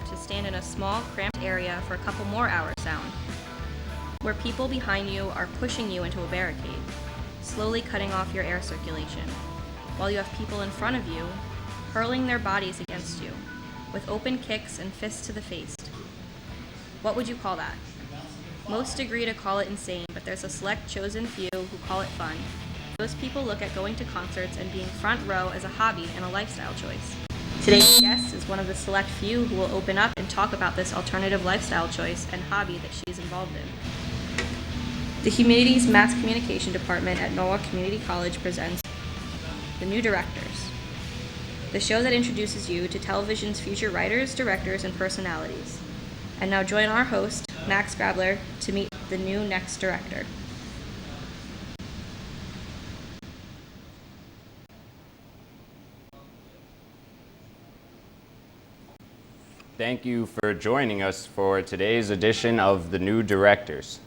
to stand in a small, cramped area for a couple more hours sound, where people behind you are pushing you into a barricade, slowly cutting off your air circulation, while you have people in front of you hurling their bodies against you, with open kicks and fists to the face. What would you call that? Most agree to call it insane, but there's a select chosen few who call it fun. Most people look at going to concerts and being front row as a hobby and a lifestyle choice. Today's guest is one of the select few who will open up and talk about this alternative lifestyle choice and hobby that she's involved in. The Humanities Mass Communication Department at Norwalk Community College presents The New Directors, the show that introduces you to television's future writers, directors, and personalities. And now join our host, Max Grabler, to meet the new next director. Thank you for joining us for today's edition of The New Directors.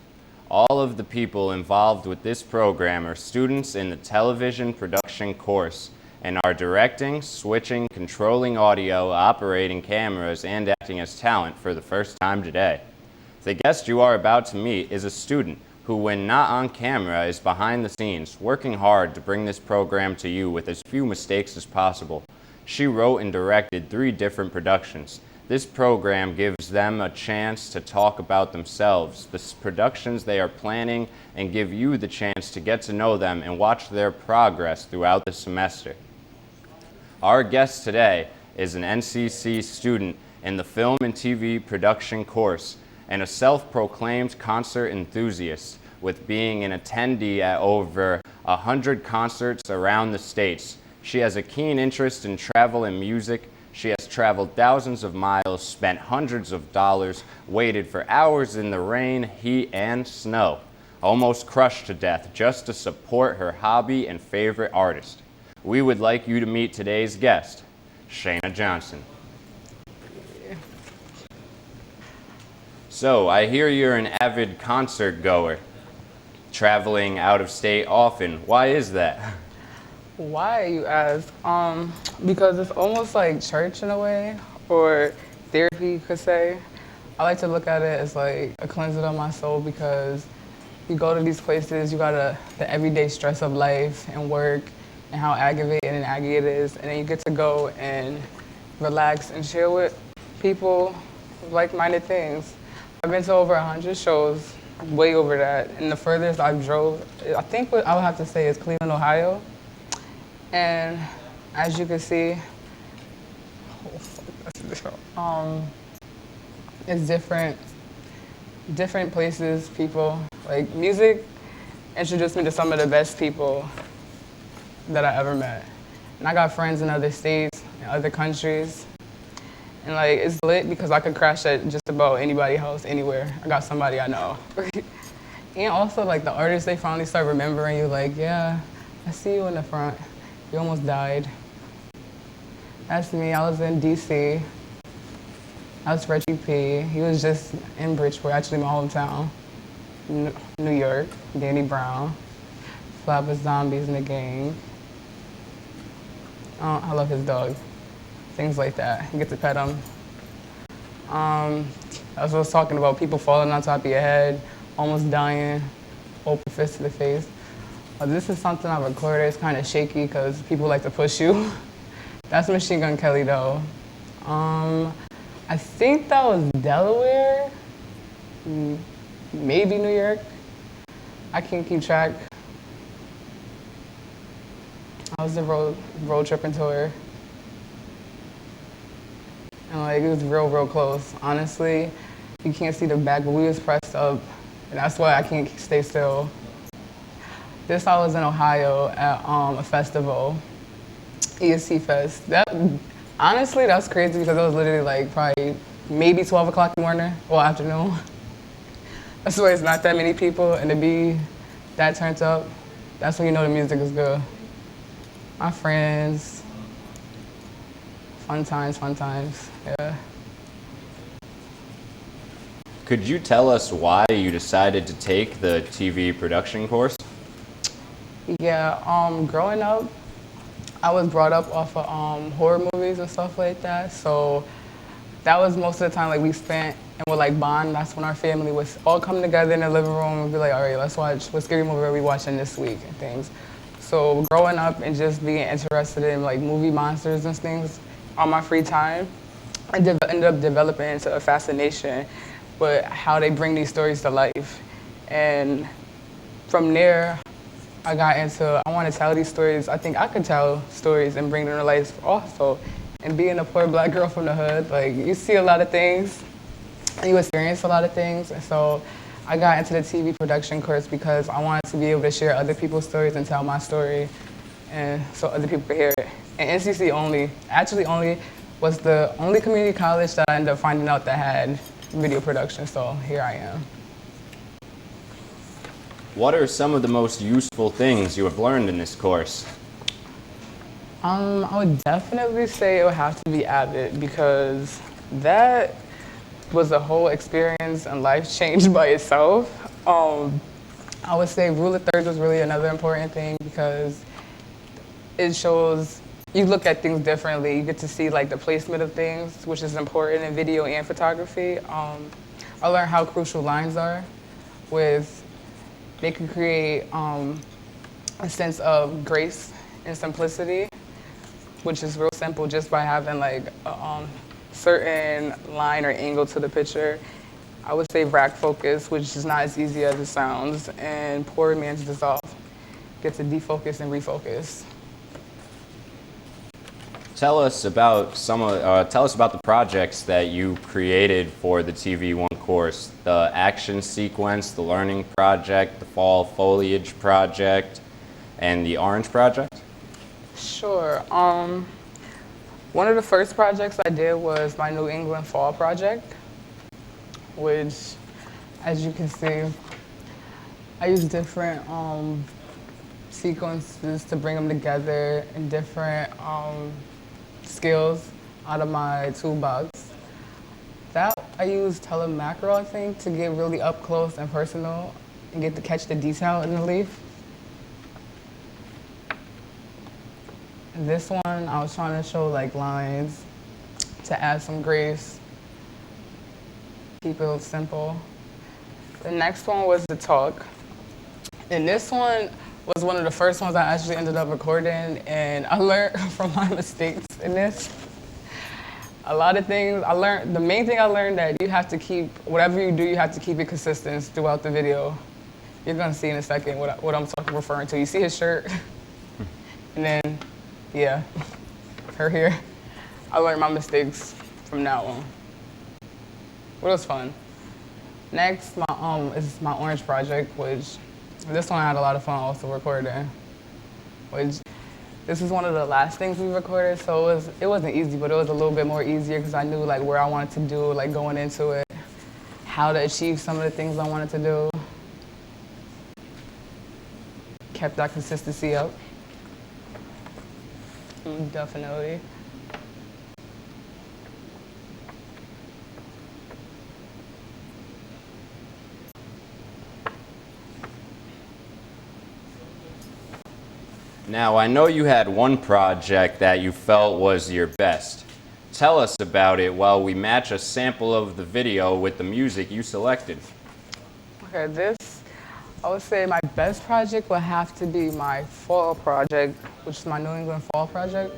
All of the people involved with this program are students in the television production course and are directing, switching, controlling audio, operating cameras, and acting as talent for the first time today. The guest you are about to meet is a student who, when not on camera, is behind the scenes, working hard to bring this program to you with as few mistakes as possible. She wrote and directed 3 different productions. This program gives them a chance to talk about themselves, the productions they are planning, and give you the chance to get to know them and watch their progress throughout the semester. Our guest today is an NCC student in the Film and TV Production course and a self-proclaimed concert enthusiast, with being an attendee at over 100 concerts around the states. She has a keen interest in travel and music. She has traveled thousands of miles, spent hundreds of dollars, waited for hours in the rain, heat, and snow, almost crushed to death just to support her hobby and favorite artist. We would like you to meet today's guest, Shana Johnson. So, I hear you're an avid concert goer, traveling out of state often. Why is that? Why, you ask? Because it's almost like church in a way, or therapy, you could say. I like to look at it as like a cleansing of my soul, because you go to these places, you got the everyday stress of life and work and how aggravating and aggy it is, and then you get to go and relax and chill with people with like-minded things. I've been to over 100 shows, way over that, and the furthest I've drove, I think what I would have to say is Cleveland, Ohio. And as you can see, it's different places, people. Like, music introduced me to some of the best people that I ever met. And I got friends in other states, in other countries. And like, it's lit because I could crash at just about anybody's house, anywhere. I got somebody I know. And also, like, the artists, they finally start remembering you, like, yeah, I see you in the front. You almost died. That's me. I was in DC. I was Reggie P. He was just in Bridgeport, actually my hometown. New York, Danny Brown. Flatbush Zombies in the Gang. I love his dog. Things like that. You get to pet him. That's what I was talking about, people falling on top of your head, almost dying, open fist to the face. This is something I recorded. It's kind of shaky because people like to push you. That's Machine Gun Kelly, though. I think that was Delaware, maybe New York. I can't keep track. I was the road tripping tour. And like, it was real close. Honestly, you can't see the back, but we was pressed up. And that's why I can't stay still. This I was in Ohio at a festival, ESC Fest. Honestly, that's crazy because it was literally like probably maybe 12 o'clock in the morning or afternoon. That's why it's not that many people, and to be that turned up, that's when you know the music is good. My friends, fun times, yeah. Could you tell us why you decided to take the TV production course? Yeah, growing up, I was brought up off of horror movies and stuff like that. So that was most of the time like we spent and would like bond. That's when our family would all come together in the living room and be like, all right, let's watch, what scary movie are we watching this week and things. So growing up and just being interested in like movie monsters and things on my free time, I ended up developing into a fascination with how they bring these stories to life. And from there, I got into, I want to tell these stories. I think I could tell stories and bring them to life also. And being a poor black girl from the hood, like you see a lot of things and you experience a lot of things. And so I got into the TV production course because I wanted to be able to share other people's stories and tell my story and so other people could hear it. And NCC actually only was the only community college that I ended up finding out that had video production, so here I am. What are some of the most useful things you have learned in this course? I would definitely say it would have to be Avid because that was a whole experience and life changed by itself. I would say rule of thirds was really another important thing because it shows you look at things differently. You get to see like the placement of things, which is important in video and photography. I learned how crucial lines are with they can create a sense of grace and simplicity, which is real simple just by having like a certain line or angle to the picture. I would say rack focus, which is not as easy as it sounds, and poor man's dissolve. Get to defocus and refocus. Tell us about the projects that you created for the TV1 course. The action sequence, the learning project, the fall foliage project, and the orange project? Sure. One of the first projects I did was my New England fall project, which, as you can see, I used different sequences to bring them together and different skills out of my toolbox. That I used telemacro, I think, to get really up close and personal and get to catch the detail in the leaf. This one, I was trying to show like lines to add some grace, keep it simple. The next one was the talk. And this one was one of the first ones I actually ended up recording, and I learned from my mistakes in this. A lot of things I learned, the main thing I learned that you have to keep, whatever you do, you have to keep it consistent throughout the video. You're gonna see in a second what I'm referring to. You see his shirt? And then, yeah, her here. I learned my mistakes from now on. It was fun. Next, is my orange project, which this one I had a lot of fun also recording. This is one of the last things we recorded, so it wasn't easy, but it was a little bit more easier because I knew like where I wanted to do, like going into it, how to achieve some of the things I wanted to do. Kept that consistency up. Definitely. Now, I know you had one project that you felt was your best. Tell us about it while we match a sample of the video with the music you selected. Okay, I would say my best project would have to be my fall project, which is my New England fall project.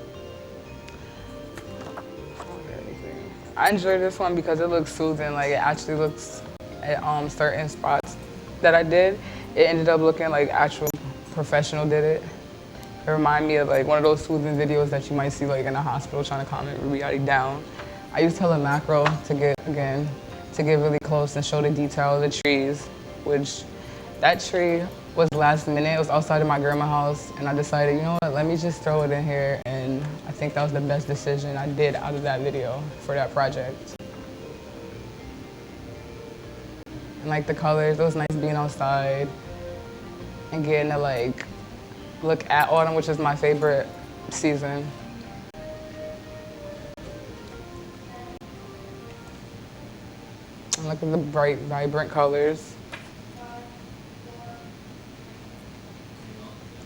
I enjoyed this one because it looks soothing. Like it actually looks at certain spots that I did. It ended up looking like actual professional did it. It reminded me of like one of those soothing videos that you might see like in a hospital trying to calm everybody down. I used telemacro to get really close and show the detail of the trees, which that tree was last minute. It was outside of my grandma's house, and I decided, you know what, let me just throw it in here, and I think that was the best decision I did out of that video for that project. And like the colors, it was nice being outside and getting to like look at autumn, which is my favorite season. And look at the bright, vibrant colors.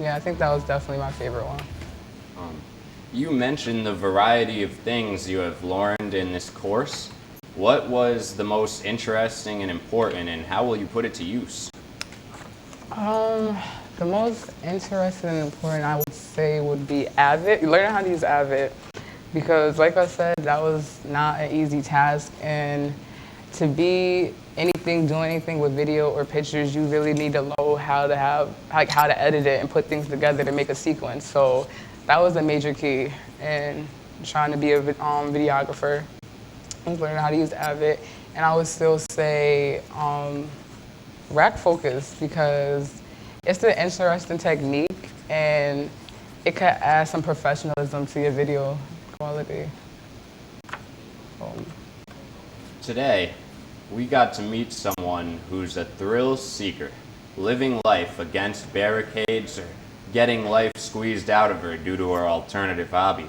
Yeah, I think that was definitely my favorite one. You mentioned the variety of things you have learned in this course. What was the most interesting and important, and how will you put it to use? The most interesting and important, I would say, would be Avid. Learning how to use Avid, because, like I said, that was not an easy task, and to be doing anything with video or pictures, you really need to know how to edit it and put things together to make a sequence. So that was a major key in trying to be a videographer. Learning how to use Avid, and I would still say rack focus, because it's an interesting technique and it could add some professionalism to your video quality. Today, we got to meet someone who's a thrill seeker, living life against barricades or getting life squeezed out of her due to her alternative hobby.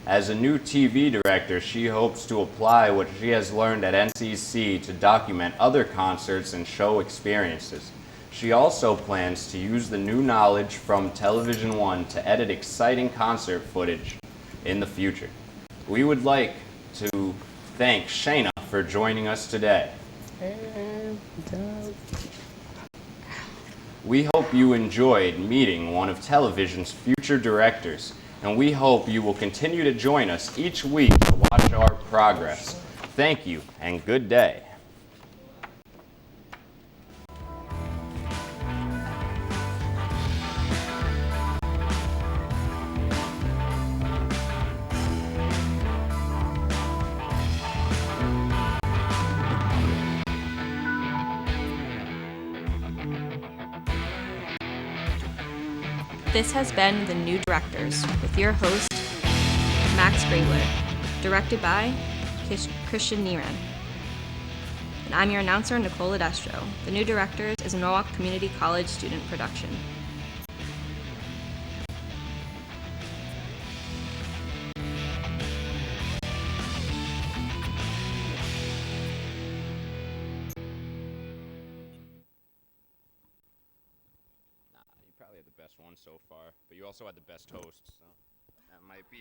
As a new TV director, she hopes to apply what she has learned at NCC to document other concerts and show experiences. She also plans to use the new knowledge from Television One to edit exciting concert footage in the future. We would like to thank Shana for joining us today. We hope you enjoyed meeting one of television's future directors, and we hope you will continue to join us each week to watch our progress. Thank you, and good day. This has been The New Directors with your host, Max Greenwood, directed by Christian Niran. And I'm your announcer, Nicole Destro. The New Directors is a Norwalk Community College student production. You probably had the best one so far, but you also had the best host, so that might be